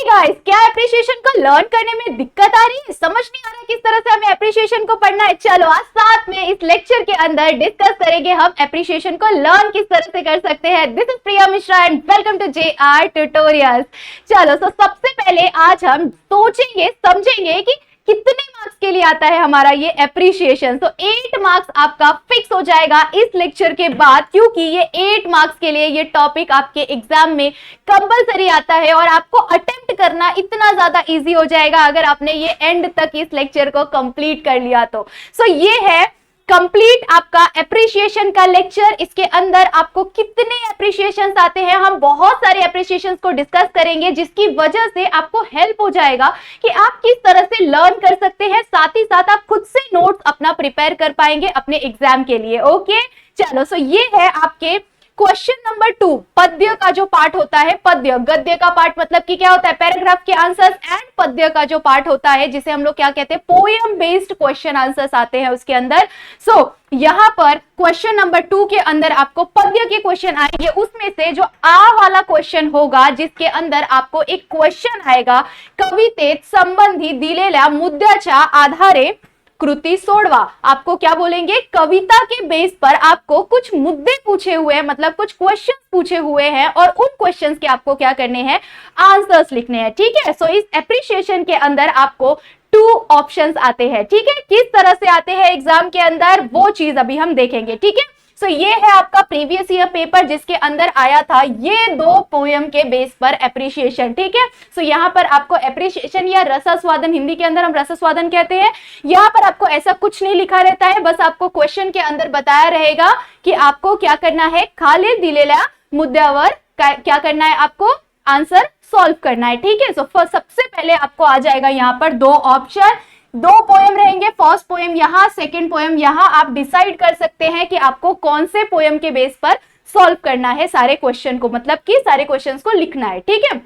Guys, क्या appreciation को learn करने में दिक्कत आ रही है? समझ नहीं आ रहा है किस तरह से हमें एप्रिसिएशन को पढ़ना है? चलो आज साथ में इस लेक्चर के अंदर डिस्कस करेंगे हम एप्रिसिएशन को लर्न किस तरह से कर सकते हैं। This is Priya Mishra and welcome to JR tutorials. चलो तो सबसे पहले आज हम सोचेंगे समझेंगे कि कितने मार्क्स के लिए आता है हमारा ये एप्रिसिएशन। तो 8 मार्क्स आपका फिक्स हो जाएगा इस लेक्चर के बाद, क्योंकि ये 8 मार्क्स के लिए ये टॉपिक आपके एग्जाम में कंपलसरी आता है और आपको अटेम्प्ट करना इतना ज्यादा इजी हो जाएगा अगर आपने ये एंड तक इस लेक्चर को कंप्लीट कर लिया तो। सो ये है कंप्लीट आपका एप्रिसिएशन का लेक्चर। इसके अंदर आपको कितने एप्रिसिएशंस आते हैं, हम बहुत सारे एप्रिसिएशंस को डिस्कस करेंगे, जिसकी वजह से आपको हेल्प हो जाएगा कि आप किस तरह से लर्न कर सकते हैं। साथ ही साथ आप खुद से नोट्स अपना प्रिपेयर कर पाएंगे अपने एग्जाम के लिए। ओके चलो, सो ये है आपके क्वेश्चन नंबर 2। पद्य का जो पार्ट होता है, पद्य गद्य का पार्ट मतलब कि क्या होता है, पैराग्राफ के आंसर्स, एंड पद्य का जो पार्ट होता है जिसे हम लोग क्या कहते हैं, पोएम बेस्ड क्वेश्चन आंसर्स आते हैं उसके अंदर। सो यहां पर क्वेश्चन नंबर 2 के अंदर आपको पद्य के क्वेश्चन आएंगे, उसमें से जो आ वाला क्वेश्चन होगा जिसके अंदर आपको एक क्वेश्चन आएगा, कवितेत संबंधी दिलेल्या मुद्द्याच्या आधारे कृति सोडवा। आपको क्या बोलेंगे, कविता के बेस पर आपको कुछ मुद्दे पूछे हुए हैं, मतलब कुछ क्वेश्चंस पूछे हुए हैं और उन क्वेश्चंस के आपको क्या करने हैं, आंसर्स लिखने हैं। ठीक है, सो इस एप्रिसिएशन के अंदर आपको 2 ऑप्शंस आते हैं। ठीक है, किस तरह से आते हैं एग्जाम के अंदर वो चीज अभी हम देखेंगे। ठीक है, सो ये है आपका प्रीवियस ईयर पेपर जिसके अंदर आया था ये 2 पोएम के बेस पर एप्रिसिएशन। ठीक है, सो यहाँ पर आपको एप्रिसिएशन या रसास्वादन, हिंदी के अंदर हम रसास्वादन कहते हैं, यहाँ पर आपको ऐसा कुछ नहीं लिखा रहता है, बस आपको क्वेश्चन के अंदर बताया रहेगा कि आपको क्या करना है, खाली दिलेल्या मुद्द्यावर क्या करना है, आपको आंसर सॉल्व करना है। ठीक है, सो सबसे पहले आपको आ जाएगा यहाँ पर 2 ऑप्शन, 2 पोएम रहेंगे, फर्स्ट पोएम यहाँ, सेकंड पोएम यहाँ। आप डिसाइड कर सकते हैं कि आपको कौन से पोएम के बेस पर सॉल्व करना है सारे क्वेश्चन को, मतलब कि सारे क्वेश्चंस को लिखना है। ठीक है,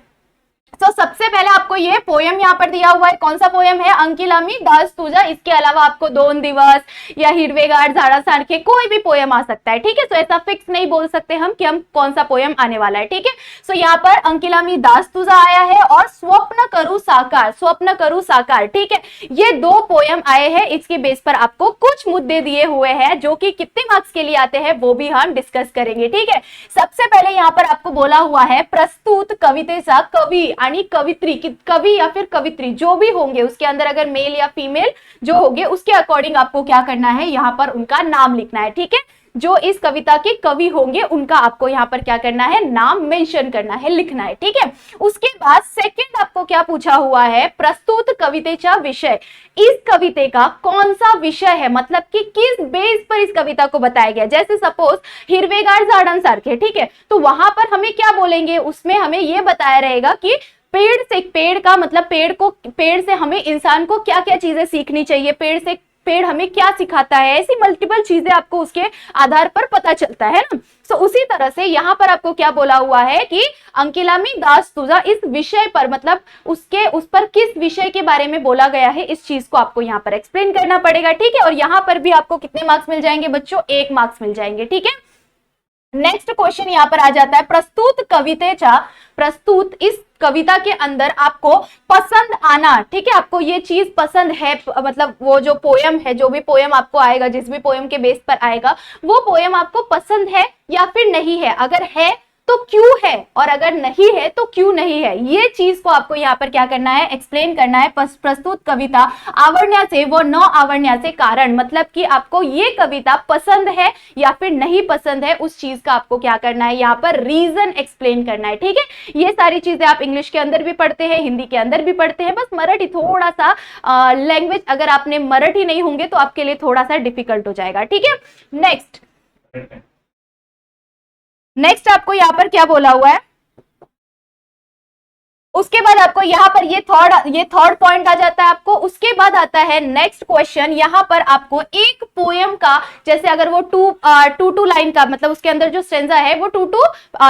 तो सबसे पहले आपको ये पोएम यहाँ पर दिया हुआ है, कौन सा पोएम है, अंकिला मी दास तुझा। इसके अलावा आपको 2 दिवस या हिरवेगार झाडासारखे कोई भी पोएम आ सकता है। ठीक है, तो ऐसा फिक्स नहीं बोल सकते हम कि हम कौन सा पोएम आने वाला है। ठीक है, सो यहाँ पर अंकिला मी दास तुझा आया है और स्वप्न करू साकार, स्वप्न करू साकार। ठीक है, ये 2 पोएम आए हैं, इसके बेस पर आपको कुछ मुद्दे दिए हुए हैं जो कि कितने मार्क्स के लिए आते हैं वो भी हम डिस्कस करेंगे। ठीक है, सबसे पहले यहाँ पर आपको बोला हुआ है प्रस्तुत कवितेचा कवि आणि कवित्री, कवि या फिर कवित्री जो भी होंगे उसके अंदर अगर मेल या फीमेल जो होंगे उसके अकॉर्डिंग आपको क्या करना है, यहाँ पर उनका नाम लिखना है। ठीक है, जो इस कविता के कवि होंगे उनका आपको यहाँ पर क्या करना है, नाम मेंशन करना है, लिखना है। ठीक है, उसके बाद सेकंड आपको क्या पूछा हुआ है, प्रस्तुत कवितेचा विषय, इस कविते का कौन सा विषय है, मतलब कि किस बेस पर इस कविता को बताया गया। जैसे सपोज हिरवेगार झाडांसारखे, ठीक है, तो वहां पर हमें क्या बोलेंगे, उसमें हमें यह बताया रहेगा कि पेड़ से, पेड़ का मतलब पेड़ से हमें इंसान को क्या क्या चीजें सीखनी चाहिए, पेड़ हमें क्या सिखाता है, ऐसी मल्टीपल चीजें आपको उसके आधार पर पता चलता है ना। तो उसी तरह से यहाँ पर आपको क्या बोला हुआ है कि अंकिला मी दास तुझा, इस विषय पर मतलब उस पर किस विषय के बारे में बोला गया है, इस चीज को आपको यहाँ पर एक्सप्लेन करना पड़ेगा। ठीक है, और यहाँ पर भी आपको कितने मार्क्स मिल जाएंगे बच्चों, 1 मार्क्स मिल जाएंगे। ठीक है, नेक्स्ट क्वेश्चन यहाँ पर आ जाता है प्रस्तुत कवितेचा, प्रस्तुत इस कविता के अंदर आपको पसंद आना। ठीक है, आपको ये चीज पसंद है, मतलब वो जो पोएम है, जो भी पोएम आपको आएगा, जिस भी पोएम के बेस पर आएगा वो पोएम आपको पसंद है या फिर नहीं है, अगर है तो क्यों है और अगर नहीं है तो क्यों नहीं है, ये चीज को आपको यहाँ पर क्या करना है, एक्सप्लेन करना है। प्रस्तुत कविता आवडण्याचे व न आवडण्याचे कारण, मतलब कि आपको ये कविता पसंद है या फिर नहीं पसंद है, उस चीज का आपको क्या करना है, यहाँ पर रीजन एक्सप्लेन करना है। ठीक है, ये सारी चीजें आप इंग्लिश के अंदर भी पढ़ते हैं, हिंदी के अंदर भी पढ़ते हैं, बस मराठी थोड़ा सा लैंग्वेज अगर आपने मराठी नहीं होंगे तो आपके लिए थोड़ा सा डिफिकल्ट हो जाएगा। ठीक है, नेक्स्ट आपको यहाँ पर क्या बोला हुआ है, उसके बाद आपको यहाँ पर ये थर्ड पॉइंट आ जाता है आपको। उसके बाद आता है नेक्स्ट क्वेश्चन, यहाँ पर आपको एक पोएम का, जैसे अगर वो टू लाइन का, मतलब उसके अंदर जो स्टेंजा है वो 2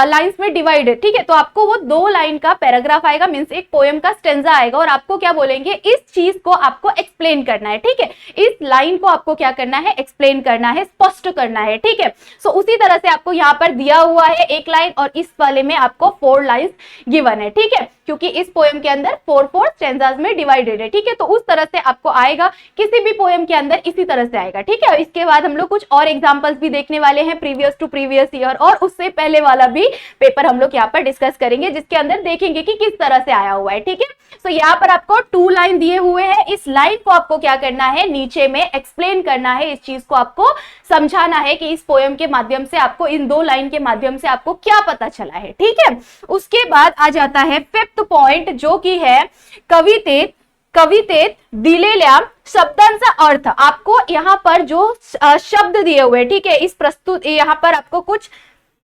लाइंस में डिवाइड है। ठीक है, तो आपको वो 2 लाइन का पैराग्राफ आएगा, मीन्स एक पोएम का स्टेंजा आएगा और आपको क्या बोलेंगे, इस चीज को आपको एक्सप्लेन करना है। ठीक है, इस लाइन को आपको क्या करना है, एक्सप्लेन करना है, स्पष्ट करना है। ठीक है, सो उसी तरह से आपको यहाँ पर दिया हुआ है 1 लाइन और इस वाले में आपको 4 लाइन्स गिवन है। ठीक है, क्योंकि इस पोएम के अंदर 4 स्टैंजास में डिवाइडेड है, ठीक है। तो उस तरह से आपको आएगा, किसी भी पोएम के अंदर इसी तरह से आएगा, ठीक है। इसके बाद हम लोग कुछ और एग्जांपल्स भी देखने वाले हैं, प्रीवियस टू प्रीवियस ईयर और उससे पहले वाला भी पेपर हम लोग यहाँ पर डिस्कस करेंगे, जिसके अंदर देखेंगे कि किस तरह से आया हुआ है, ठीक है। तो यहाँ पर आपको 2 लाइन दिए हुए हैं, इस लाइन को आपको क्या करना है, नीचे में एक्सप्लेन करना है, इस चीज को आपको समझाना है कि इस पोएम के माध्यम से आपको, इन 2 लाइन के माध्यम से आपको क्या पता चला है, ठीक है। उसके बाद आ जाता है 5th पॉइंट, जो कि है कवितेत दिलेल्या शब्दांचा अर्थ। आपको यहाँ पर जो शब्द दिए हुए, ठीक है, इस प्रस्तुत यहाँ पर आपको कुछ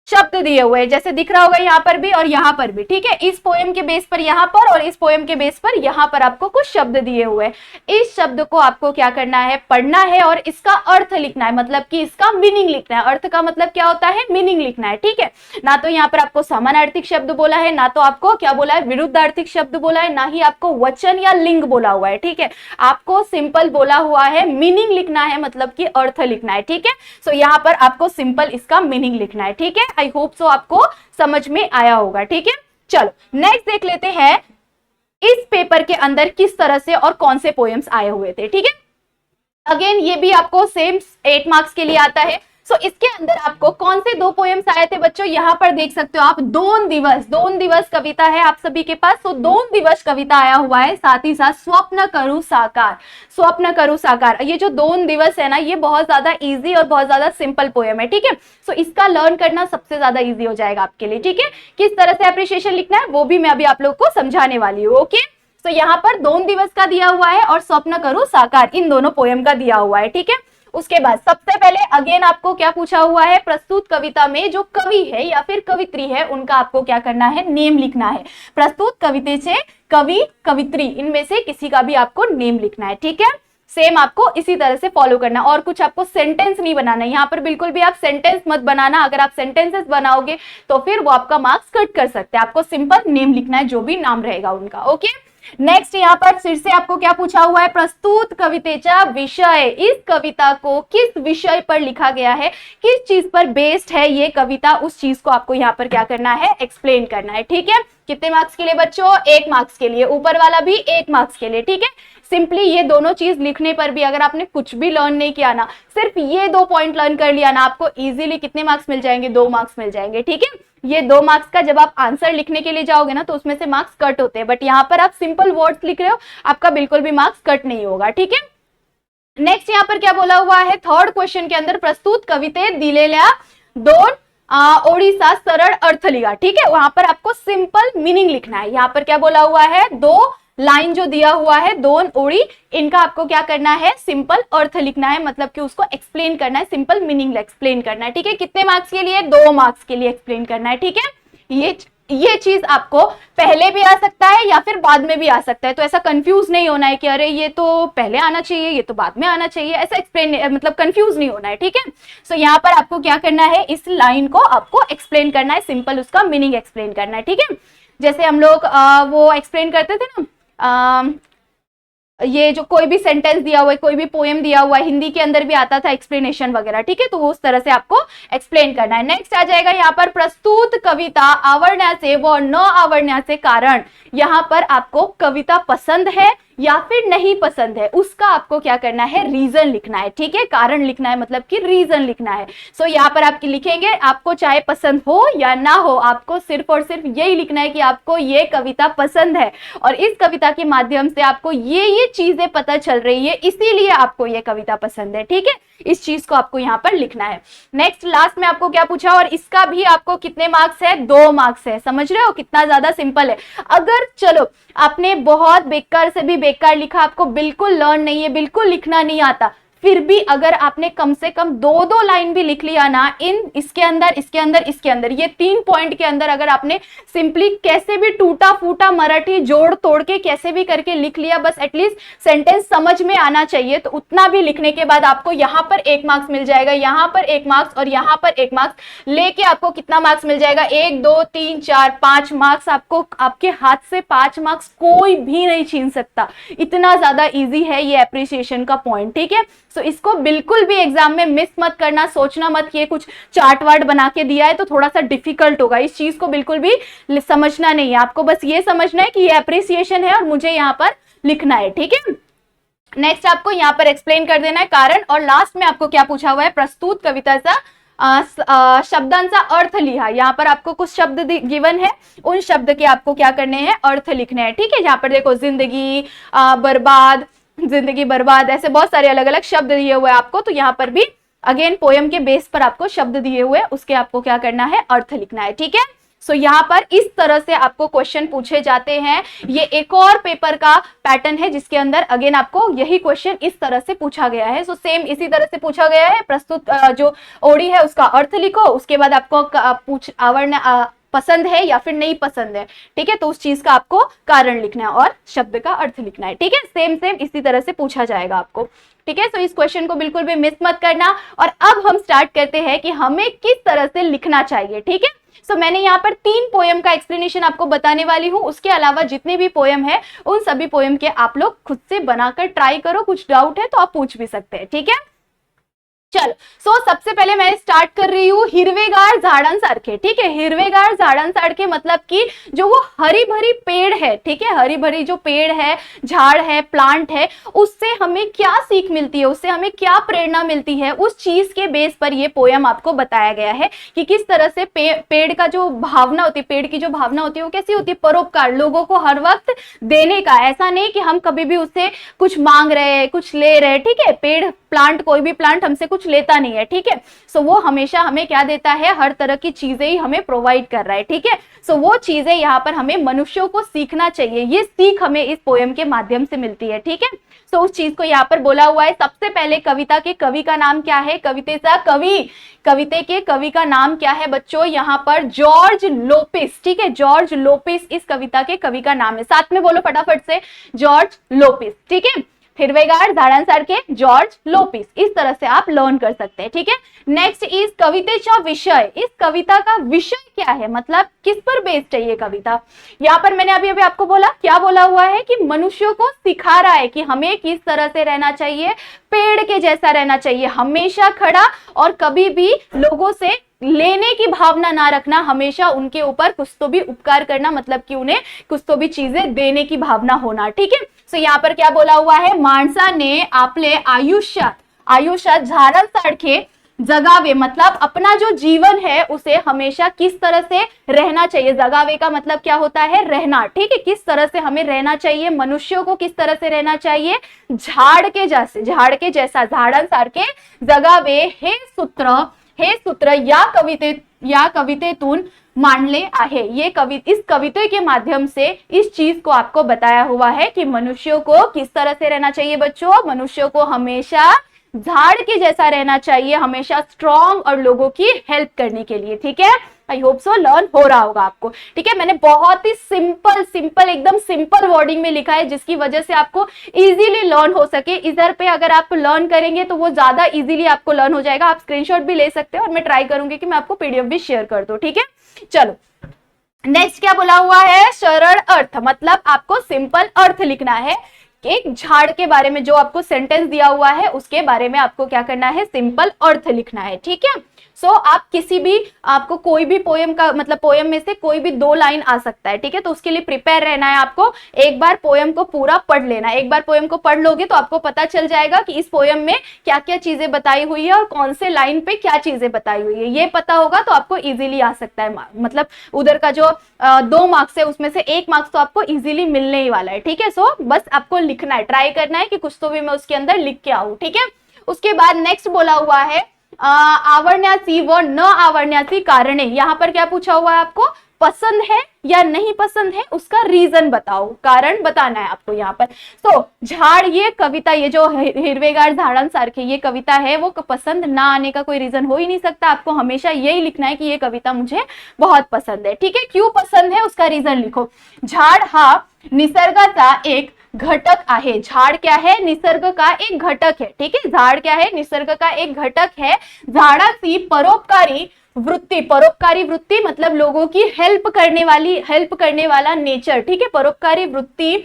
शब्द दिए हुए हैं, जैसे दिख रहा होगा यहाँ पर भी और यहाँ पर भी, ठीक है। इस पोएम के बेस पर यहाँ पर और इस पोएम के बेस पर यहाँ पर आपको कुछ शब्द दिए हुए हैं। इस शब्द को आपको क्या करना है, पढ़ना है और इसका अर्थ लिखना है, मतलब कि इसका मीनिंग लिखना है। अर्थ का मतलब क्या होता है, मीनिंग लिखना है, ठीक है। ना तो यहाँ पर आपको समानार्थिक शब्द बोला है, ना तो आपको क्या बोला है, विरुद्धार्थिक शब्द बोला है, ना ही आपको वचन या लिंग बोला हुआ है, ठीक है। आपको सिंपल बोला हुआ है, मीनिंग लिखना है, मतलब कि अर्थ लिखना है, ठीक है। सो यहाँ पर आपको सिंपल इसका मीनिंग लिखना है, ठीक है। आई होप सो आपको समझ में आया होगा, ठीक है। चलो नेक्स्ट देख लेते हैं, इस पेपर के अंदर किस तरह से और कौन से पोएम्स आए हुए थे, ठीक है। अगेन ये भी आपको सेम 8 मार्क्स के लिए आता है। सो इसके अंदर आपको कौन से 2 पोएम्स आए थे बच्चों, यहाँ पर देख सकते हो आप, दोन दिवस कविता है आप सभी के पास। सो दोन दिवस कविता आया हुआ है, साथ ही साथ स्वप्न करूं साकार। ये जो दोन दिवस है ना, ये बहुत ज्यादा इजी और बहुत ज्यादा सिंपल पोएम है, ठीक है। सो इसका लर्न करना सबसे ज्यादा इजी हो जाएगा आपके लिए, ठीक है। किस तरह से अप्रिशिएशन लिखना है वो भी मैं अभी आप लोग को समझाने वाली हूँ, ओके। तो यहाँ पर दोन दिवस का दिया हुआ है और स्वप्न करूं साकार, इन दोनों पोएम का दिया हुआ है, ठीक है। उसके बाद सबसे पहले अगेन आपको क्या पूछा हुआ है, प्रस्तुत कविता में जो कवि है या फिर कवित्री है उनका आपको क्या करना है, नेम लिखना है। प्रस्तुत कविता से कवि कवित्री इनमें से किसी का भी आपको नेम लिखना है, ठीक है। सेम आपको इसी तरह से फॉलो करना, और कुछ आपको सेंटेंस नहीं बनाना है यहाँ पर, बिल्कुल भी आप सेंटेंस मत बनाना। अगर आप सेंटेंसेस बनाओगे तो फिर वो आपका मार्क्स कट कर सकते हैं। आपको सिंपल नेम लिखना है, जो भी नाम रहेगा उनका, ओके। नेक्स्ट यहाँ पर फिर से आपको क्या पूछा हुआ है, प्रस्तुत कवितेचा विषय, इस कविता को किस विषय पर लिखा गया है, किस चीज पर बेस्ड है ये कविता, उस चीज को आपको यहाँ पर क्या करना है, एक्सप्लेन करना है, ठीक है। कितने मार्क्स के लिए बच्चों, 1 मार्क्स के लिए, ऊपर वाला भी 1 मार्क्स के लिए, ठीक है। सिंपली ये दोनों चीज लिखने पर भी अगर आपने कुछ भी लर्न नहीं किया ना, सिर्फ ये 2 पॉइंट लर्न कर लिया ना, आपको इजीली कितने मार्क्स मिल जाएंगे, 2 मार्क्स मिल जाएंगे, ठीक है। ये 2 मार्क्स का जब आप आंसर लिखने के लिए जाओगे ना तो उसमें से मार्क्स कट होते हैं, बट यहाँ पर आप सिंपल वर्ड्स लिख रहे हो, आपका बिल्कुल भी मार्क्स कट नहीं होगा, ठीक है। नेक्स्ट यहाँ पर क्या बोला हुआ है, 3rd क्वेश्चन के अंदर प्रस्तुत कविते दिलेल्या 2 ओडिसा सरल अर्थ लिखा, ठीक है। वहां पर आपको सिंपल मीनिंग लिखना है। यहाँ पर क्या बोला हुआ है, 2 लाइन जो दिया हुआ है, 2 ओड़ी, इनका आपको क्या करना है, सिंपल अर्थ लिखना है, मतलब कि उसको एक्सप्लेन करना है, सिंपल मीनिंग एक्सप्लेन करना है, ठीक है। कितने मार्क्स के लिए, 2 मार्क्स के लिए एक्सप्लेन करना है, ठीक है। ये चीज आपको पहले भी आ सकता है या फिर बाद में भी आ सकता है, तो ऐसा कंफ्यूज नहीं होना है कि अरे ये तो पहले आना चाहिए, ये तो बाद में आना चाहिए, ऐसा एक्सप्लेन मतलब कंफ्यूज नहीं होना है, ठीक है। सो यहाँ पर आपको क्या करना है, इस लाइन को आपको एक्सप्लेन करना है, सिंपल उसका मीनिंग एक्सप्लेन करना है, ठीक है। जैसे हम लोग वो एक्सप्लेन करते थे ना, ये जो कोई भी सेंटेंस दिया हुआ है, कोई भी पोएम दिया हुआ है, हिंदी के अंदर भी आता था एक्सप्लेनेशन वगैरह, ठीक है। तो उस तरह से आपको एक्सप्लेन करना है। नेक्स्ट आ जाएगा यहाँ पर प्रस्तुत कविता आवडण्याचे व न आवडण्याचे कारण। यहाँ पर आपको कविता पसंद है या फिर नहीं पसंद है, उसका आपको क्या करना है, रीजन लिखना है, ठीक है। कारण लिखना है, मतलब कि रीजन लिखना है। सो यहाँ पर आप लिखेंगे, आपको चाहे पसंद हो या ना हो, आपको सिर्फ और सिर्फ यही लिखना है कि आपको ये कविता पसंद है और इस कविता के माध्यम से आपको ये चीजें पता चल रही है, इसीलिए आपको ये कविता पसंद है, ठीक है। इस चीज को आपको यहाँ पर लिखना है। नेक्स्ट लास्ट में आपको क्या पूछा, और इसका भी आपको कितने मार्क्स है, 2 मार्क्स है। समझ रहे हो कितना ज्यादा सिंपल है। अगर चलो आपने बहुत बेकार से भी बेकार लिखा, आपको बिल्कुल लर्न नहीं है, बिल्कुल लिखना नहीं आता, फिर भी अगर आपने कम से कम 2 लाइन भी लिख लिया ना, इसके अंदर ये 3 पॉइंट के अंदर अगर आपने सिंपली कैसे भी टूटा फूटा मराठी जोड़ तोड़ के कैसे भी करके लिख लिया, बस एटलीस्ट सेंटेंस समझ में आना चाहिए, तो उतना भी लिखने के बाद आपको यहाँ पर 1 मार्क्स मिल जाएगा, यहाँ पर 1 मार्क्स और यहाँ पर 1 मार्क्स, लेके आपको कितना मार्क्स मिल जाएगा, 1 2 3 4 5 मार्क्स। आपको आपके हाथ से 5 मार्क्स कोई भी नहीं छीन सकता, इतना ज्यादा इजी है ये एप्रिसिएशन का पॉइंट, ठीक है। सो इसको बिल्कुल भी एग्जाम में मिस मत करना, सोचना मत कि ये कुछ चार्ट वार्ट बना के दिया है तो थोड़ा सा डिफिकल्ट होगा, इस चीज को बिल्कुल भी समझना नहीं है आपको, बस ये समझना है कि ये अप्रिसिएशन है और मुझे यहाँ पर लिखना है, ठीक है। नेक्स्ट आपको यहाँ पर एक्सप्लेन कर देना है कारण, और लास्ट में आपको क्या पूछा हुआ है, प्रस्तुत कविताचा शब्दांचा अर्थ लिहा। यहाँ पर आपको कुछ शब्द गिवन है, उन शब्द के आपको क्या करने हैं, अर्थ लिखने हैं, ठीक है। यहाँ पर देखो जिंदगी बर्बाद, जिंदगी बर्बाद, ऐसे बहुत सारे अलग अलग शब्द दिए हुए हैं आपको, तो यहाँ पर भी अगेन पोयम के बेस पर आपको शब्द दिए हुए, उसके आपको क्या करना है, अर्थ लिखना है, ठीक है। सो यहाँ पर इस तरह से आपको क्वेश्चन पूछे जाते हैं। ये एक और पेपर का पैटर्न है जिसके अंदर अगेन आपको यही क्वेश्चन इस तरह से पूछा गया है। सो सेम इसी तरह से पूछा गया है, प्रस्तुत जो ओडी है उसका अर्थ लिखो, उसके बाद आपको पसंद है या फिर नहीं पसंद है, ठीक है, तो उस चीज का आपको कारण लिखना है और शब्द का अर्थ लिखना है, ठीक है। सेम सेम इसी तरह से पूछा जाएगा आपको, ठीक है। सो इस क्वेश्चन को बिल्कुल भी मिस मत करना। और अब हम स्टार्ट करते हैं कि हमें किस तरह से लिखना चाहिए, ठीक है। सो मैंने यहाँ पर 3 पोयम का एक्सप्लेनेशन आपको बताने वाली हूँ, उसके अलावा जितने भी पोयम है उन सभी पोयम के आप लोग खुद से बनाकर ट्राई करो, कुछ डाउट है तो आप पूछ भी सकते हैं, ठीक है। चलो सो सबसे पहले मैं स्टार्ट कर रही हूँ हिरवेगार झाडांसारखे, ठीक है। हिरवेगार झाडांसारखे मतलब कि जो वो हरी भरी पेड़ है, ठीक है, हरी भरी जो पेड़ है, झाड़ है, प्लांट है, उससे हमें क्या सीख मिलती है, उससे हमें क्या प्रेरणा मिलती है, उस चीज के बेस पर ये पोयम आपको बताया गया है कि किस तरह से पेड़ का जो भावना होती है, पेड़ की जो भावना होती है वो कैसी होती है, परोपकार, लोगों को हर वक्त देने का, ऐसा नहीं कि हम कभी भी उससे कुछ मांग रहे हैं, कुछ ले रहे हैं, ठीक है। पेड़ प्लांट, कोई भी प्लांट हमसे कुछ लेता नहीं है, ठीक है। सो वो हमेशा हमें क्या देता है, हर तरह की चीजें ही हमें प्रोवाइड कर रहा है, ठीक है। सो वो चीजें यहाँ पर हमें मनुष्यों को सीखना चाहिए, ये सीख हमें इस पोयम के माध्यम से मिलती है, ठीक है। सो उस चीज को यहाँ पर बोला हुआ है। सबसे पहले कविता के कवि का नाम क्या है, कविता के कवि का नाम क्या है बच्चों, यहाँ पर जॉर्ज लोपेस, ठीक है, जॉर्ज लोपेस इस कविता के कवि का नाम है। साथ में बोलो फटाफट से, जॉर्ज लोपेस, ठीक है। हिरवेगार झाडांसारखे, जॉर्ज लोपेस, इस तरह से आप लर्न कर सकते हैं, ठीक है। नेक्स्ट इज कवितेचा विषय, इस कविता का विषय क्या है, मतलब किस पर बेस्ड है ये कविता। यहाँ पर मैंने अभी आपको बोला, क्या बोला हुआ है कि मनुष्यों को सिखा रहा है कि हमें किस तरह से रहना चाहिए, पेड़ के जैसा रहना चाहिए, हमेशा खड़ा और कभी भी लोगों से लेने की भावना ना रखना, हमेशा उनके ऊपर कुछ तो भी उपकार करना, मतलब कि उन्हें कुछ तो भी चीजें देने की भावना होना, ठीक है। सो यहाँ पर क्या बोला हुआ है, माणसाने आपले आयुष्यात झाडांसारखे जगावे, मतलब अपना जो जीवन है उसे हमेशा किस तरह से रहना चाहिए, जगावे का मतलब क्या होता है, रहना, ठीक है। किस तरह से हमें रहना चाहिए, मनुष्यों को किस तरह से रहना चाहिए, झाड़ के जैसा, झाडांसारखे जगावे, हे सूत्र या कवितेतून मांडले आहे। इस कविते के माध्यम से इस चीज को आपको बताया हुआ है कि मनुष्यों को किस तरह से रहना चाहिए बच्चों, मनुष्यों को हमेशा झाड़ के जैसा रहना चाहिए, हमेशा स्ट्रॉन्ग और लोगों की हेल्प करने के लिए, ठीक है। आई होप सो लर्न हो रहा होगा आपको, ठीक है। मैंने बहुत ही सिंपल एकदम सिंपल वर्डिंग में लिखा है जिसकी वजह से आपको इजीली लर्न हो सके। इधर पे अगर आप लर्न करेंगे तो वो ज्यादा इजीली आपको लर्न हो जाएगा। आप स्क्रीनशॉट भी ले सकते हो और मैं ट्राई करूंगी कि मैं आपको पीडीएफ भी शेयर कर दूं, ठीक है। चलो नेक्स्ट क्या बोला हुआ है, सरल अर्थ, मतलब आपको सिंपल अर्थ लिखना है। एक झाड़ के बारे में जो आपको सेंटेंस दिया हुआ है उसके बारे में आपको क्या करना है, सिंपल अर्थ लिखना है, ठीक है। सो आप किसी भी, आपको कोई भी पोयम का मतलब पोयम में से कोई भी 2 लाइन आ सकता है, ठीक है। तो उसके लिए प्रिपेयर रहना है आपको, एक बार पोयम को पूरा पढ़ लेना है। एक बार पोयम को पढ़ लोगे तो आपको पता चल जाएगा कि इस पोयम में क्या क्या चीजें बताई हुई है और कौन से लाइन पे क्या चीजें बताई हुई है, ये पता होगा तो आपको इजीली आ सकता है। मतलब उधर का जो 2 मार्क्स है उसमें से 1 मार्क्स तो आपको इजीली मिलने ही वाला है, ठीक है। सो बस आपको लिखना है, ट्राई करना है कि कुछ तो भी मैं उसके अंदर लिख के आऊं, ठीक है। उसके बाद नेक्स्ट बोला हुआ है आवडण्याची व न आवडण्याची कारणे। यहाँ पर क्या पूछा हुआ है आपको, पसंद है या नहीं पसंद है उसका रीजन बताओ, कारण बताना है आपको यहाँ पर। तो झाड़, ये कविता, ये जो हिरवेगार झाडांसारखे ये कविता है वो पसंद ना आने का कोई रीजन हो ही नहीं सकता। आपको हमेशा यही लिखना है कि ये कविता मुझे बहुत पसंद है, ठीक है। क्यों पसंद है उसका रीजन लिखो। झाड़ हा निसर्गाचा एक घटक आहे, झाड़ क्या है, निसर्ग का एक घटक है, ठीक है। झाड़ क्या है, निसर्ग का एक घटक है। झाडाची परोपकारी वृत्ति मतलब लोगों की हेल्प करने वाला नेचर, ठीक है। परोपकारी वृत्ति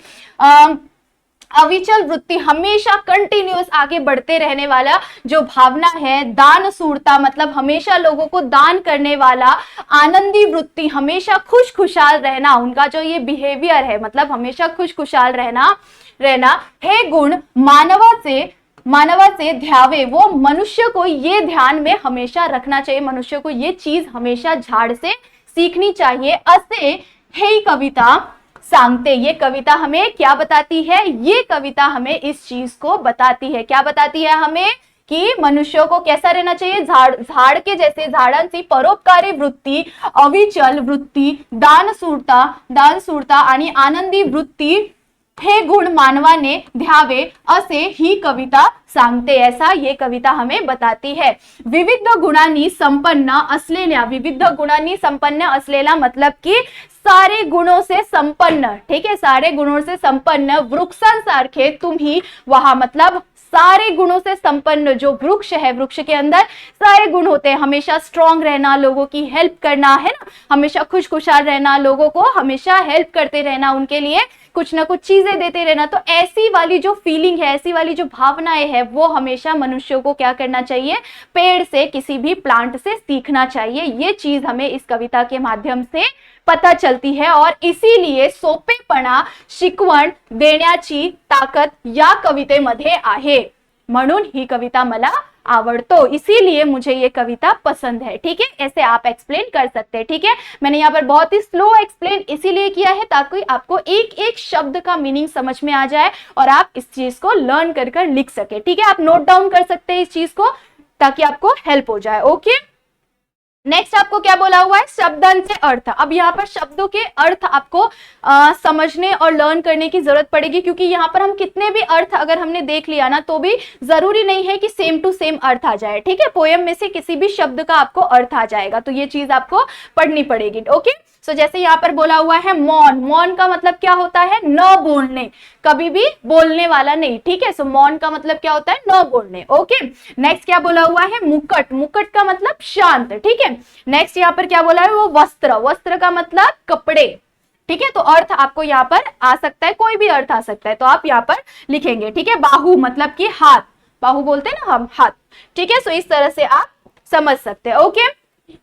अविचल वृत्ति, हमेशा कंटिन्यूअस आगे बढ़ते रहने वाला जो भावना है। दान सूरता, मतलब हमेशा लोगों को दान करने वाला। आनंदी वृत्ति, हमेशा खुश खुशहाल रहना, उनका जो ये बिहेवियर है मतलब हमेशा खुश खुशहाल रहना। हे गुण मानवा से ध्यावे, वो मनुष्य को ये ध्यान में हमेशा रखना चाहिए, मनुष्य को ये चीज हमेशा झाड़ से सीखनी चाहिए। असे हे कविता सांगते, ये कविता हमें क्या बताती है? ये कविता हमें इस चीज को बताती है। क्या बताती है हमें? कि मनुष्यों को कैसा रहना चाहिए? झाड़ के जैसे, झाडांची परोपकारी वृत्ती, अविचल वृत्ती, दानशूरता आणि आनंदी वृत्ती हे गुण मानवाने ध्यावे असे ही कविता सांगते। ऐसा ये कविता हमें बताती है। विविध गुणांनी संपन्न असलेला मतलब कि सारे गुणों से संपन्न, ठीक है, सारे गुणों से संपन्न वृक्षांसारखे तुम्ही वहां, मतलब सारे गुणों से संपन्न जो वृक्ष है, वृक्ष के अंदर सारे गुण होते हैं। हमेशा स्ट्रांग रहना, लोगों की हेल्प करना, है ना, हमेशा खुश खुशहाल रहना, लोगों को हमेशा हेल्प करते रहना, उनके लिए कुछ ना कुछ चीजें देते रहना। तो ऐसी वाली जो फीलिंग है, ऐसी वाली जो भावनाएं है, वो हमेशा मनुष्यों को क्या करना चाहिए? पेड़ से, किसी भी प्लांट से सीखना चाहिए। ये चीज हमें इस कविता के माध्यम से पता चलती है और इसीलिए सोपेपणा शिकवण देण्याची ताकद या कवितेमध्ये आहे, म्हणून ही कविता मला आवड़तो, इसीलिए मुझे ये कविता पसंद है। ठीक है, ऐसे आप एक्सप्लेन कर सकते हैं। ठीक है, मैंने यहाँ पर बहुत ही स्लो एक्सप्लेन इसीलिए किया है ताकि आपको एक एक शब्द का मीनिंग समझ में आ जाए और आप इस चीज को लर्न कर लिख सके। ठीक है, आप नोट डाउन कर सकते हैं इस चीज को ताकि आपको हेल्प हो जाए। ओके, नेक्स्ट आपको क्या बोला हुआ है? शब्दांचे अर्थ। अब यहाँ पर शब्दों के अर्थ आपको समझने और लर्न करने की जरूरत पड़ेगी, क्योंकि यहाँ पर हम कितने भी अर्थ अगर हमने देख लिया ना तो भी जरूरी नहीं है कि सेम टू सेम अर्थ आ जाए। ठीक है, पोयम में से किसी भी शब्द का आपको अर्थ आ जाएगा, तो ये चीज आपको पढ़नी पड़ेगी। ओके, सो जैसे यहाँ पर बोला हुआ है मौन, मौन का मतलब क्या होता है? न बोलने, कभी भी बोलने वाला नहीं। ठीक है, सो मौन का मतलब क्या होता है? न बोलने। ओके, नेक्स्ट क्या बोला हुआ है? मुकुट, मुकुट का मतलब शांत। ठीक है, नेक्स्ट यहाँ पर क्या बोला है? वो वस्त्र, वस्त्र का मतलब कपड़े। ठीक है, तो अर्थ आपको यहाँ पर आ सकता है, कोई भी अर्थ आ सकता है, तो आप यहाँ पर लिखेंगे। ठीक है, बाहु मतलब कि हाथ, बाहु बोलते हैं ना हम, हाथ। ठीक है, सो इस तरह से आप समझ सकते हैं। ओके,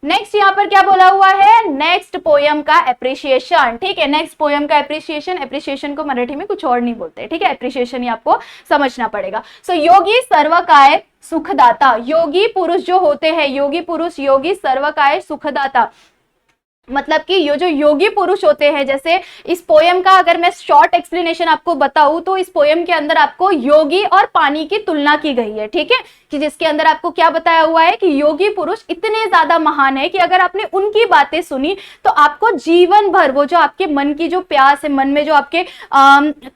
नेक्स्ट यहाँ पर क्या बोला हुआ है? नेक्स्ट पोयम का एप्रिसिएशन। ठीक है, नेक्स्ट पोयम का एप्रिसिएशन, एप्रिसिएशन को मराठी में कुछ और नहीं बोलते। ठीक है, एप्रिसिएशन ही आपको समझना पड़ेगा। सो योगी सर्वकाय सुखदाता, योगी पुरुष जो होते हैं, योगी पुरुष, योगी सर्वकाय सुखदाता, मतलब कि ये जो योगी पुरुष होते हैं, जैसे इस पोयम का अगर मैं शॉर्ट एक्सप्लेनेशन आपको बताऊं तो इस पोयम के अंदर आपको योगी और पानी की तुलना की गई है। ठीक है, कि जिसके अंदर आपको क्या बताया हुआ है कि योगी पुरुष इतने ज्यादा महान है कि अगर आपने उनकी बातें सुनी तो आपको जीवन भर वो जो आपके मन की जो प्यास है, मन में जो आपके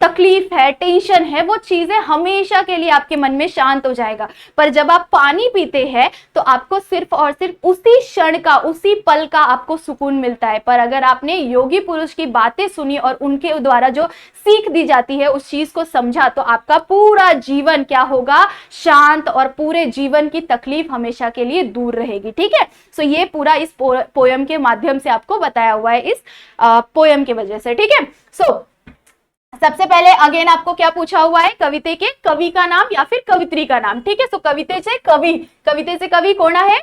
तकलीफ है, टेंशन है, वो चीजें हमेशा के लिए आपके मन में शांत हो जाएगा। पर जब आप पानी पीते हैं तो आपको सिर्फ और सिर्फ उसी क्षण का, उसी पल का आपको सुकून मिलता है। पर अगर आपने योगी पुरुष की बातें सुनी और उनके द्वारा जो सीख दी जाती है उस चीज को समझा तो आपका पूरा जीवन क्या होगा? शांत, और पूरे जीवन की तकलीफ हमेशा के लिए दूर रहेगी। ठीक है, सो ये पूरा इस पोयम के माध्यम से आपको बताया हुआ है, इस पोयम की वजह से। ठीक है, सो सबसे पहले अगेन आपको क्या पूछा हुआ है? कविते के कवि का नाम या फिर कवित्री का नाम। ठीक है, सो कविते से कवि, कविते से कवि कौन है?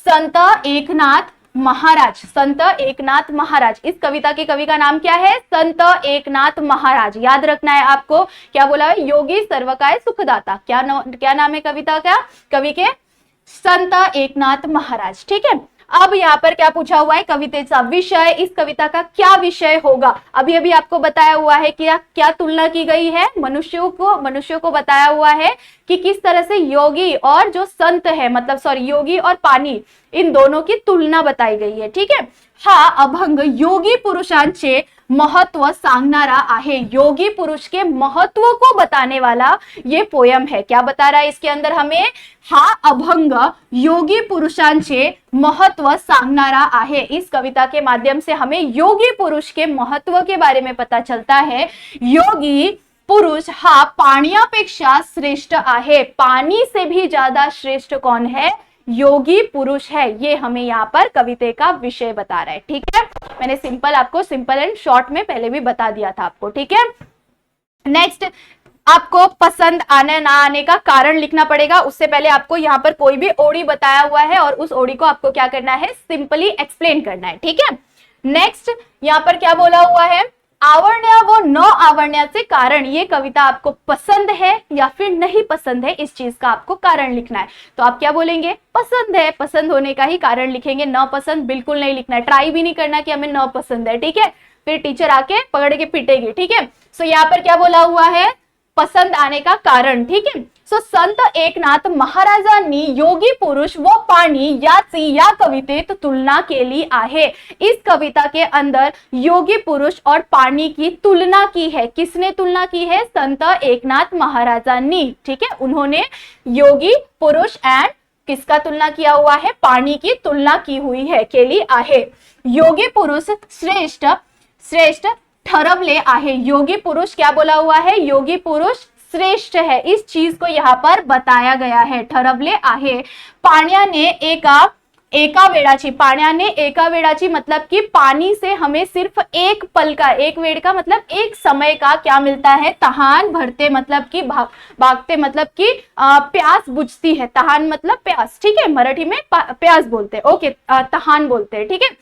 संत एकनाथ महाराज, संत एकनाथ महाराज। इस कविता के कवि का नाम क्या है? संत एकनाथ महाराज। याद रखना है आपको, क्या बोला है? योगी सर्वकाय सुखदाता। क्या नाम है कविता का? कवि के संत एकनाथ महाराज। ठीक है, अब यहाँ पर क्या पूछा हुआ है? कवितेचा विषय, इस कविता का क्या विषय होगा? अभी अभी आपको बताया हुआ है कि क्या तुलना की गई है? मनुष्यों को बताया हुआ है कि किस तरह से योगी और जो संत है, मतलब सॉरी, योगी और पानी, इन दोनों की तुलना बताई गई है। ठीक है, हा अभंग योगी पुरुषांचे महत्व सांगणारा आहे, योगी पुरुष के महत्व को बताने वाला ये पोयम है। क्या बता रहा है इसके अंदर हमें? हा अभंग योगी पुरुषांचे महत्व सांगणारा आहे। इस कविता के माध्यम से हमें योगी पुरुष के महत्व के बारे में पता चलता है। योगी पुरुष हा पाण्यापेक्षा श्रेष्ठ आहे, पानी से भी ज्यादा श्रेष्ठ कौन है? योगी पुरुष है। ये हमें यहाँ पर कविते का विषय बता रहा है। ठीक है, मैंने सिंपल एंड शॉर्ट में पहले भी बता दिया था आपको। ठीक है, नेक्स्ट आपको पसंद आने ना आने का कारण लिखना पड़ेगा। उससे पहले आपको यहाँ पर कोई भी ओडी बताया हुआ है और उस ओडी को आपको क्या करना है, सिंपली एक्सप्लेन करना है, ठीक है। नेक्स्ट यहाँ पर क्या बोला हुआ है, आवर्ण्य व न आवर्ण्य से कारण, ये कविता आपको पसंद है या फिर नहीं पसंद है, इस चीज का आपको कारण लिखना है। तो आप क्या बोलेंगे, पसंद है, पसंद होने का ही कारण लिखेंगे, न पसंद बिल्कुल नहीं लिखना है, ट्राई भी नहीं करना कि हमें न पसंद है, ठीक है, फिर टीचर आके पकड़ के पीटेगी, ठीक है। सो यहाँ पर क्या बोला हुआ है, पसंद आने का कारण, ठीक है। सो संत एकनाथ महाराजांनी योगी पुरुष व पाणी याची या कवितेत तुलना केली आहे। इस कविता के अंदर योगी पुरुष और पाणी की तुलना की है। किसने तुलना की है, संत एकनाथ महाराजांनी, ठीक है। उन्होंने योगी पुरुष एंड किसका तुलना किया हुआ है, पाणी की तुलना की हुई है, केली आहे। योगी पुरुष श्रेष्ठ श्रेष्ठ ठरवले आहे। योगी पुरुष क्या बोला हुआ है, योगी पुरुष श्रेष्ठ है, इस चीज को यहाँ पर बताया गया है, ठरवले आहे। पाण्याने एका वेळाची, पाण्याने एका वेळाची मतलब कि पानी से हमें सिर्फ एक पल का, एक वेळ का मतलब एक समय का क्या मिलता है, तहान भरते मतलब कि भागते मतलब कि प्यास बुझती है, तहान मतलब प्यास, ठीक है, मराठी में प्यास बोलते हैं, ओके, तहान बोलते हैं, ठीक है।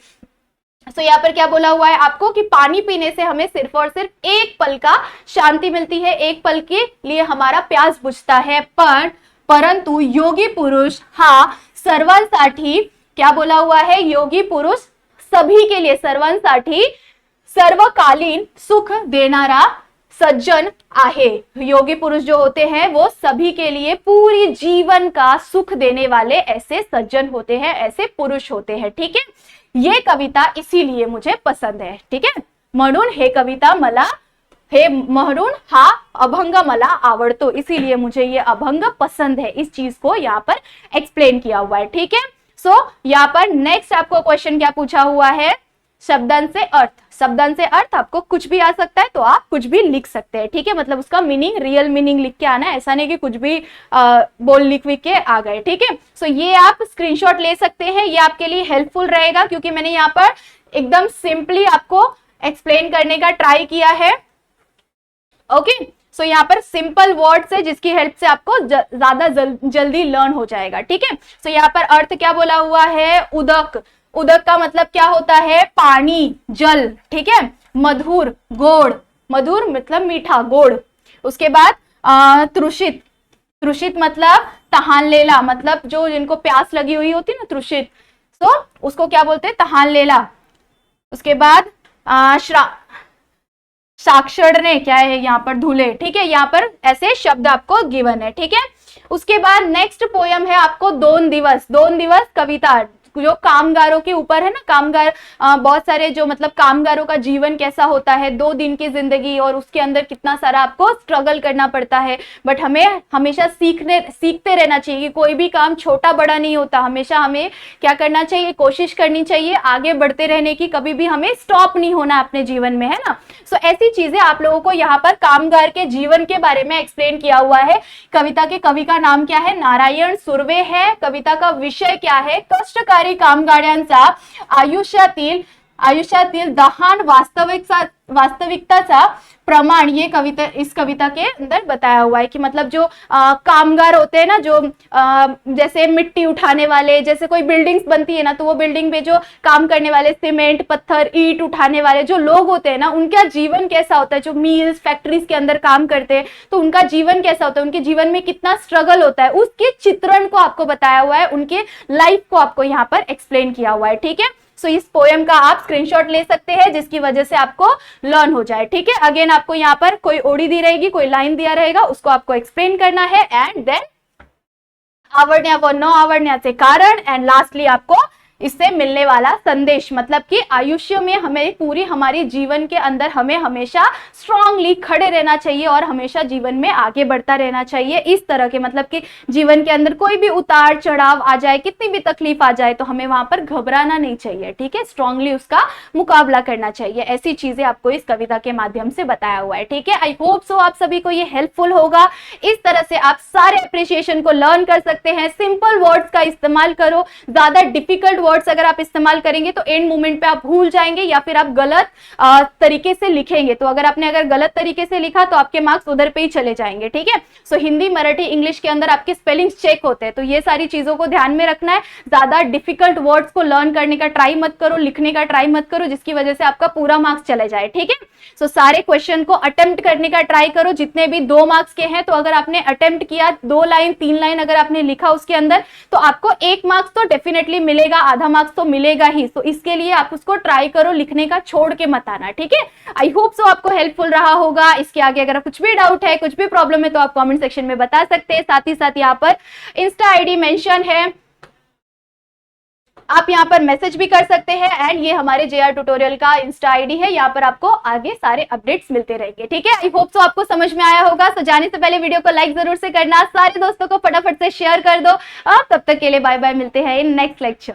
तो यहाँ पर क्या बोला हुआ है आपको कि पानी पीने से हमें सिर्फ और सिर्फ एक पल का शांति मिलती है, एक पल के लिए हमारा प्यास बुझता है, परंतु योगी पुरुष हा सर्वांसाठी, क्या बोला हुआ है, योगी पुरुष सभी के लिए, सर्वांसाठी सर्वकालीन सुख देनारा सज्जन आहे। योगी पुरुष जो होते हैं वो सभी के लिए पूरी जीवन का सुख देने वाले ऐसे सज्जन होते हैं, ऐसे पुरुष होते हैं, ठीक है। ये कविता इसीलिए मुझे पसंद है, ठीक है, म्हणून हे कविता मला, हे म्हणून हा अभंग मला आवडतो, इसीलिए मुझे ये अभंग पसंद है, इस चीज को यहाँ पर एक्सप्लेन किया हुआ है, ठीक है। सो यहाँ पर नेक्स्ट आपको क्वेश्चन क्या पूछा हुआ है, शब्दांचे अर्थ, शब्दांचे अर्थ आपको कुछ भी आ सकता है तो आप कुछ भी लिख सकते हैं, ठीक है, मतलब उसका मीनिंग, रियल मीनिंग लिख के आना है, ऐसा नहीं कि कुछ भी बोल लिख के आ गए, ठीक है। सो ये आप स्क्रीनशॉट ले सकते हैं, ये आपके लिए हेल्पफुल रहेगा क्योंकि मैंने यहाँ पर एकदम सिंपली आपको एक्सप्लेन करने का ट्राई किया है, ओके। सो यहाँ पर सिंपल वर्ड्स है जिसकी हेल्प से आपको ज्यादा जल्दी लर्न हो जाएगा, ठीक है। सो यहाँ पर अर्थ क्या बोला हुआ है, उदक, उदक का मतलब क्या होता है, पानी, जल, ठीक है। मधुर, गोड़, मधुर मतलब मीठा, गोड़। उसके बाद तृषित, तृषित मतलब तहान लेला, मतलब जो जिनको प्यास लगी हुई होती है ना, तृषित, तो उसको क्या बोलते हैं, तहान लेला। उसके बाद साक्षरने, क्या है यहाँ पर, धुले, ठीक है, यहाँ पर ऐसे शब्द आपको गिवन है, ठीक है। उसके बाद नेक्स्ट पोयम है आपको दोन दिवस, दोन दिवस कविता, जो कामगारों के ऊपर है ना, कामगार, बहुत सारे जो मतलब कामगारों का जीवन कैसा होता है, 2 दिन की जिंदगी, और उसके अंदर कितना सारा आपको स्ट्रगल करना पड़ता है, बट हमें हमेशा सीखते रहना चाहिए कि कोई भी काम छोटा बड़ा नहीं होता, हमेशा हमें क्या करना चाहिए, कोशिश करनी चाहिए आगे बढ़ते रहने की, कभी भी हमें स्टॉप नहीं होना अपने जीवन में, है ना। सो ऐसी चीजें आप लोगों को यहाँ पर कामगार के जीवन के बारे में एक्सप्लेन किया हुआ है। कविता के कवि का नाम क्या है, नारायण सुर्वे है। कविता का विषय क्या है, कष्टकारी कामगारांचा आयुष्यातील दहान वास्तविकताचा प्रमाण, ये कविता, इस कविता के अंदर बताया हुआ है कि मतलब जो कामगार होते हैं ना, जो जैसे मिट्टी उठाने वाले, जैसे कोई बिल्डिंग्स बनती है ना, तो वो बिल्डिंग पे जो काम करने वाले, सीमेंट पत्थर ईंट उठाने वाले जो लोग होते हैं ना, उनका जीवन कैसा होता है, जो मिल्स फैक्ट्रीज के अंदर काम करते हैं तो उनका जीवन कैसा होता है, उनके जीवन में कितना स्ट्रगल होता है, उसके चित्रण को आपको बताया हुआ है, उनके लाइफ को आपको यहाँ पर एक्सप्लेन किया हुआ है, ठीक है। सो इस पोएम का आप स्क्रीनशॉट ले सकते हैं जिसकी वजह से आपको लर्न हो जाए, ठीक है। अगेन आपको यहाँ पर कोई ओडी दी रहेगी, कोई लाइन दिया रहेगा, उसको आपको एक्सप्लेन करना है, एंड देन आवडण्या व न आवडण्याचे कारण, एंड लास्टली आपको इससे मिलने वाला संदेश, मतलब कि आयुष्य में हमें पूरी हमारी जीवन के अंदर हमें हमेशा स्ट्रांगली खड़े रहना चाहिए और हमेशा जीवन में आगे बढ़ता रहना चाहिए। इस तरह के मतलब कि जीवन के अंदर कोई भी उतार चढ़ाव आ जाए, कितनी भी तकलीफ आ जाए, तो हमें वहां पर घबराना नहीं चाहिए, ठीक है, स्ट्रांगली उसका मुकाबला करना चाहिए। ऐसी चीजें आपको इस कविता के माध्यम से बताया हुआ है, ठीक है। आई होप सो आप सभी को ये हेल्पफुल होगा। इस तरह से आप सारे अप्रिसिएशन को लर्न कर सकते हैं। सिंपल वर्ड्स का इस्तेमाल करो, ज्यादा डिफिकल्ट वर्ड्स अगर आप इस्तेमाल करेंगे तो एंड मोमेंट पे आप भूल जाएंगे या फिर आप गलत तरीके से लिखेंगे। तो अगर गलत तरीके से लिखा तो आपके मार्क्स उधर पे ही चले जाएंगे, ठीक है। सो हिंदी, मराठी, इंग्लिश के अंदर आपके स्पेलिंग्स चेक होते हैं, तो ये सारी चीजों को ध्यान में रखना है। ज्यादा डिफिकल्ट वर्ड्स को लर्न करने का ट्राई मत करो, लिखने का ट्राई मत करो, जिसकी वजह से आपका पूरा मार्क्स चले जाए, ठीक है। सो सारे क्वेश्चन को अटेम्प्ट करने का ट्राई करो, जितने भी 2 मार्क्स के हैं। तो अगर आपने अटेम्प्ट किया, 2 लाइन 3 लाइन अगर आपने लिखा उसके अंदर, तो आपको 1 मार्क्स तो डेफिनेटली मिलेगा, आधा मार्क्स तो मिलेगा ही। तो इसके लिए आप उसको ट्राई करो, लिखने का छोड़ के मत आना, ठीक है। आई होप सो आपको हेल्पफुल रहा होगा। इसके आगे अगर कुछ भी डाउट है, कुछ भी प्रॉब्लम है, तो आप कमेंट सेक्शन में बता सकते हैं। साथ ही साथ यहाँ पर इंस्टा आईडी मेंशन है, आप यहाँ पर मैसेज भी कर सकते हैं। एंड ये हमारे JR ट्यूटोरियल का इंस्टा आईडी है, यहाँ पर आपको आगे सारे अपडेट्स मिलते रहेंगे, ठीक है। आई होप सो आपको समझ में आया होगा। तो जाने से पहले वीडियो को लाइक जरूर से करना, सारे दोस्तों को फटाफट से शेयर कर दो। अब तब तक के लिए बाय बाय, मिलते हैं इन नेक्स्ट लेक्चर।